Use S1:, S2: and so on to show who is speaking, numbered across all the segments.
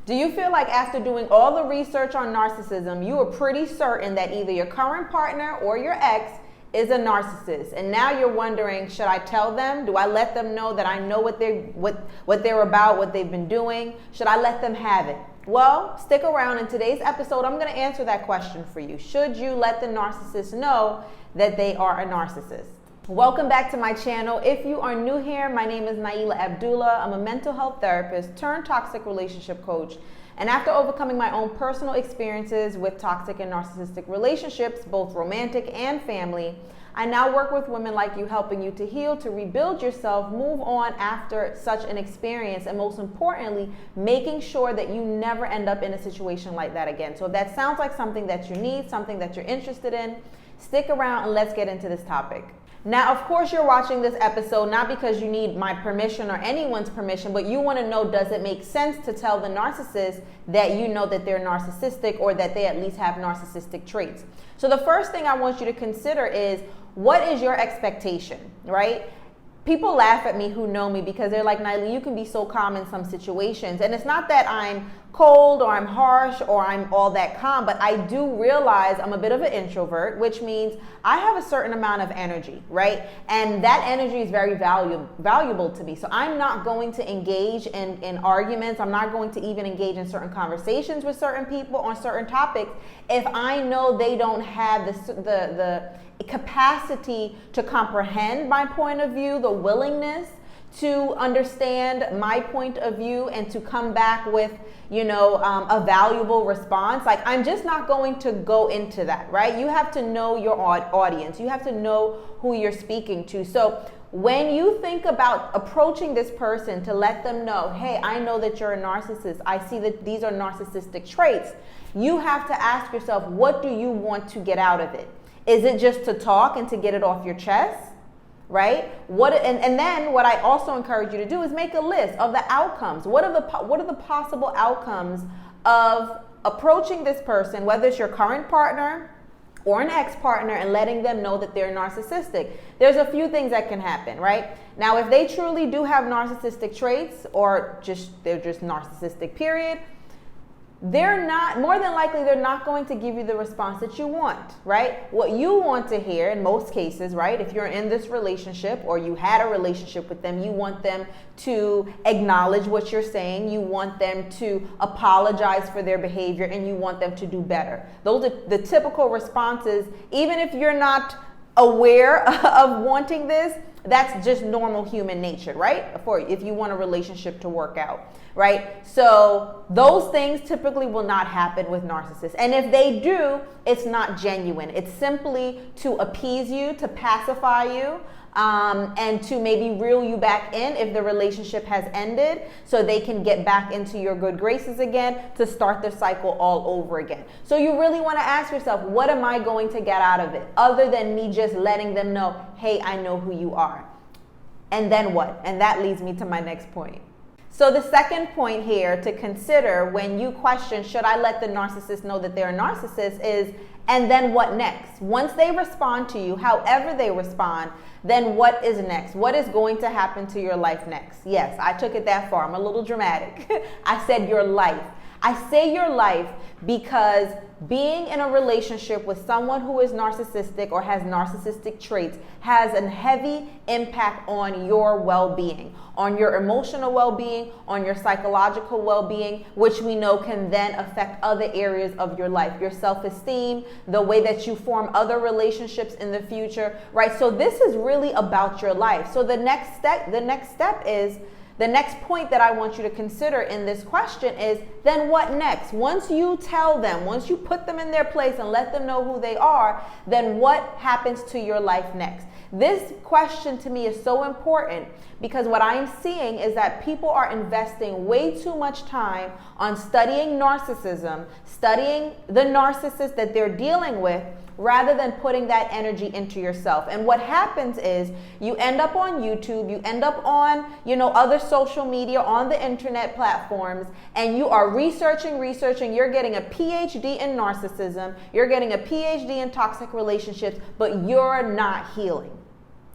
S1: Do you feel like after doing all the research on narcissism, you are pretty certain that either your current partner or your ex is a narcissist, and now you're wondering, should I tell them? Do I let them know that I know what they're about, what they've been doing? Should I let them have it? Well, stick around. In today's episode, I'm going to answer that question for you. Should you let the narcissist know that they are a narcissist? Welcome back to my channel. If you are new here, my name is Nailah Abdullah. I'm a mental health therapist turned toxic relationship coach. And after overcoming my own personal experiences with toxic and narcissistic relationships, both romantic and family, I now work with women like you, helping you to heal, to rebuild yourself, move on after such an experience, and most importantly, making sure that you never end up in a situation like that again. So if that sounds like something that you need, something that you're interested in, stick around and let's get into this topic. Now, of course, you're watching this episode not because you need my permission or anyone's permission, but you want to know, does it make sense to tell the narcissist that you know that they're narcissistic or that they at least have narcissistic traits? So the first thing I want you to consider is, what is your expectation, right? People laugh at me who know me because they're like, Nailah, you can be so calm in some situations. And it's not that I'm cold or I'm harsh or I'm all that calm, but I do realize I'm a bit of an introvert, which means I have a certain amount of energy, right? And that energy is very valuable to me. So I'm not going to engage in arguments. I'm not going to even engage in certain conversations with certain people on certain topics if I know they don't have the capacity to comprehend my point of view, the willingness to understand my point of view and to come back with, a valuable response. Like, I'm just not going to go into that, right? You have to know your audience. You have to know who you're speaking to. So when you think about approaching this person to let them know, hey, I know that you're a narcissist. I see that these are narcissistic traits. You have to ask yourself, what do you want to get out of it? Is it just to talk and to get it off your chest, right? And then what I also encourage you to do is make a list of the outcomes. What are the possible outcomes of approaching this person, whether it's your current partner or an ex-partner, and letting them know that they're narcissistic? There's a few things that can happen, right? Now, if they truly do have narcissistic traits, or they're just narcissistic, period, more than likely, they're not going to give you the response that you want, right? What you want to hear in most cases, right? If you're in this relationship or you had a relationship with them, you want them to acknowledge what you're saying. You want them to apologize for their behavior, and you want them to do better. Those are the typical responses. Even if you're not aware of wanting this, that's just normal human nature, right? If you want a relationship to work out, right? So those things typically will not happen with narcissists. And if they do, it's not genuine. It's simply to appease you, to pacify you, and to maybe reel you back in if the relationship has ended, so they can get back into your good graces again, to start the cycle all over again. So you really want to ask yourself, what am I going to get out of it, other than me just letting them know, hey, I know who you are? And then what? And that leads me to my next point. So the second point here to consider when you question, should I let the narcissist know that they're a narcissist, is, and then what next? Once they respond to you, however they respond, then what is next? What is going to happen to your life next? Yes, I took it that far. I'm a little dramatic. I said your life. I say your life because being in a relationship with someone who is narcissistic or has narcissistic traits has a heavy impact on your well-being, on your emotional well-being, on your psychological well-being, which we know can then affect other areas of your life, your self-esteem, the way that you form other relationships in the future, right? So this is really about your life. So the next step is, the next point that I want you to consider in this question is, then what next? Once you tell them, once you put them in their place and let them know who they are, then what happens to your life next? This question to me is so important because what I'm seeing is that people are investing way too much time on studying narcissism, studying the narcissist that they're dealing with, rather than putting that energy into yourself. And what happens is you end up on YouTube, you end up on, other social media, on the internet platforms, and you are researching, you're getting a PhD in narcissism, you're getting a PhD in toxic relationships, but you're not healing.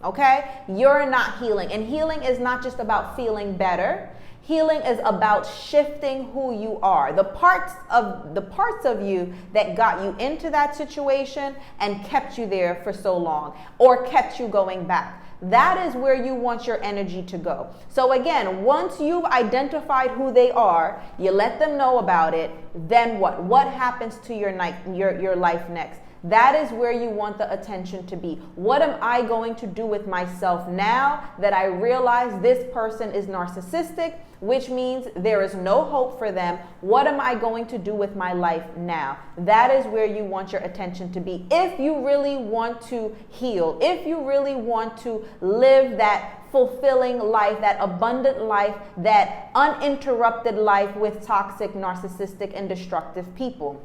S1: Okay? You're not healing. And healing is not just about feeling better. Healing is about shifting who you are, the parts of you that got you into that situation and kept you there for so long, or kept you going back. That is where you want your energy to go. So again, once you've identified who they are, you let them know about it, then what? What happens to your life next? That is where you want the attention to be. What am I going to do with myself now that I realize this person is narcissistic, which means there is no hope for them? What am I going to do with my life now? That is where you want your attention to be. If you really want to heal, if you really want to live that fulfilling life, that abundant life, that uninterrupted life with toxic, narcissistic, and destructive people.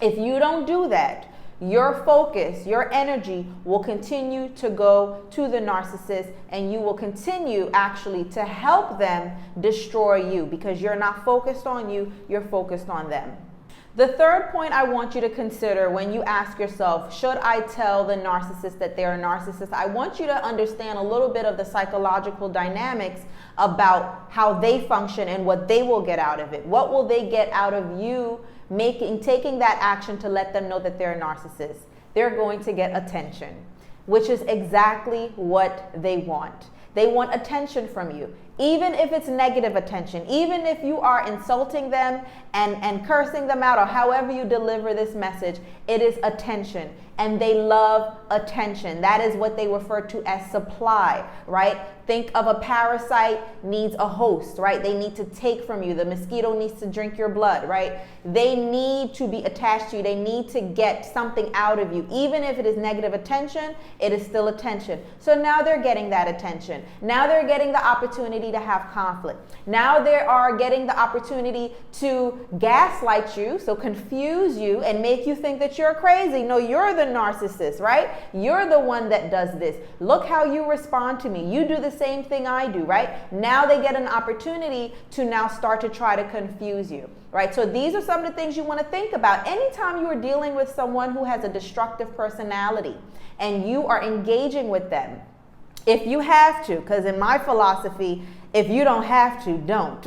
S1: If you don't do that, your focus, your energy will continue to go to the narcissist, and you will continue actually to help them destroy you because you're not focused on you, you're focused on them. The third point I want you to consider when you ask yourself, should I tell the narcissist that they're a narcissist? I want you to understand a little bit of the psychological dynamics about how they function and what they will get out of it. What will they get out of you taking that action to let them know that they're a narcissist? They're going to get attention, which is exactly what they want. They want attention from you, even if it's negative attention, even if you are insulting them and cursing them out, or however you deliver this message, it is attention. And they love attention. That is what they refer to as supply, right? Think of a parasite needs a host, right? They need to take from you. The mosquito needs to drink your blood, right? They need to be attached to you. They need to get something out of you. Even if it is negative attention, it is still attention. So now they're getting that attention. Now they're getting the opportunity to have conflict. Now they are getting the opportunity to gaslight you, so confuse you and make you think that you're crazy. No, you're the narcissist, right? You're the one that does this. Look how you respond to me. You do the same thing I do, right? Now they get an opportunity to now start to try to confuse you, right? So these are some of the things you want to think about. Anytime you are dealing with someone who has a destructive personality and you are engaging with them, if you have to, because in my philosophy, if you don't have to, don't.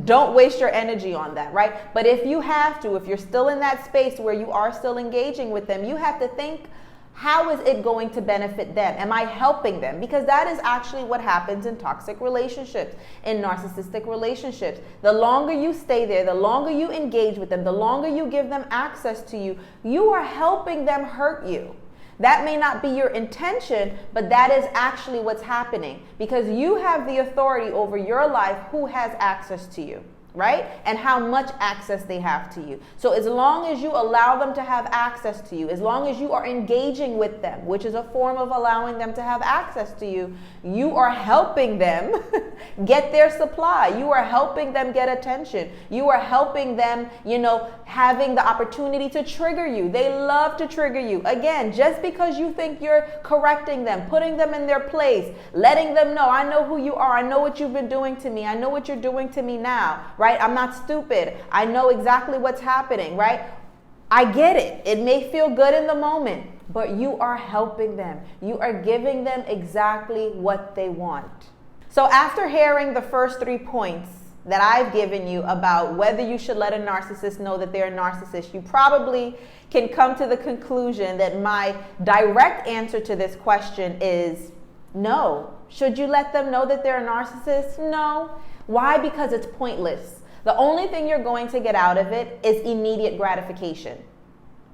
S1: Don't waste your energy on that, right? But if you have to, if you're still in that space where you are still engaging with them, you have to think, how is it going to benefit them? Am I helping them? Because that is actually what happens in toxic relationships, in narcissistic relationships. The longer you stay there, the longer you engage with them, the longer you give them access to you, you are helping them hurt you. That may not be your intention, but that is actually what's happening because you have the authority over your life, who has access to you, right? And how much access they have to you. So as long as you allow them to have access to you, as long as you are engaging with them, which is a form of allowing them to have access to you, you are helping them get their supply. You are helping them get attention. You are helping them, having the opportunity to trigger you. They love to trigger you. Again, just because you think you're correcting them, putting them in their place, letting them know, I know who you are. I know what you've been doing to me. I know what you're doing to me now, right? I'm not stupid. I know exactly what's happening, right? I get it. It may feel good in the moment, but you are helping them. You are giving them exactly what they want. So after hearing the first 3 points that I've given you about whether you should let a narcissist know that they're a narcissist, you probably can come to the conclusion that my direct answer to this question is no. Should you let them know that they're a narcissist? No. Why? Because it's pointless. The only thing you're going to get out of it is immediate gratification,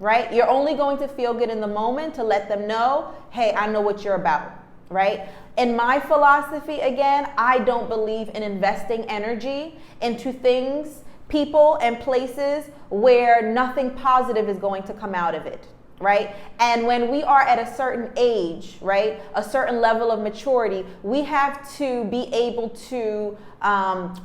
S1: right? You're only going to feel good in the moment to let them know, hey, I know what you're about, right? In my philosophy, again, I don't believe in investing energy into things, people, and places where nothing positive is going to come out of it, right? And when we are at a certain age, right, a certain level of maturity, we have to be able to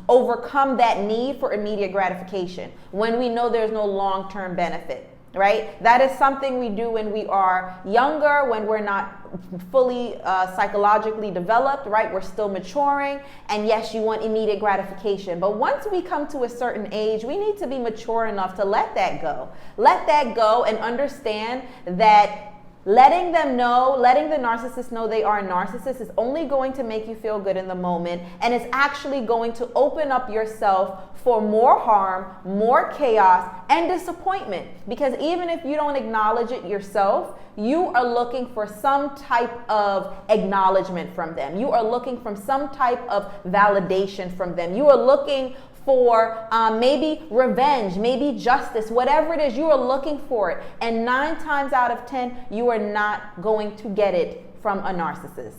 S1: overcome that need for immediate gratification when we know there's no long-term benefit. Right? That is something we do when we are younger, when we're not fully psychologically developed, right? We're still maturing. And yes, you want immediate gratification. But once we come to a certain age, we need to be mature enough to let that go. Let that go and understand that Letting them know, letting the narcissist know they are a narcissist is only going to make you feel good in the moment, and it's actually going to open up yourself for more harm, more chaos, and disappointment. Because even if you don't acknowledge it yourself, you are looking for some type of acknowledgement from them. You are looking for some type of validation from them. You are looking for maybe revenge, maybe justice, whatever it is, you are looking for it. And 9 times out of 10, you are not going to get it from a narcissist.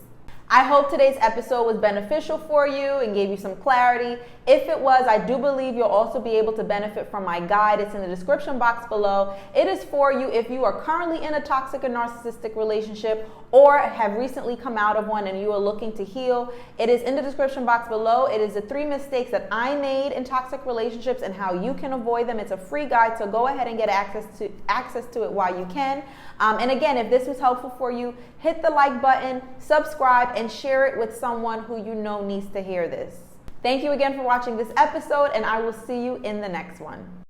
S1: I hope today's episode was beneficial for you and gave you some clarity. If it was, I do believe you'll also be able to benefit from my guide. It's in the description box below. It is for you if you are currently in a toxic or narcissistic relationship or have recently come out of one and you are looking to heal. It is in the description box below. It is the 3 mistakes that I made in toxic relationships and how you can avoid them. It's a free guide, so go ahead and get access to it while you can. And again, if this was helpful for you, hit the like button, subscribe, and share it with someone who you know needs to hear this. Thank you again for watching this episode, and I will see you in the next one.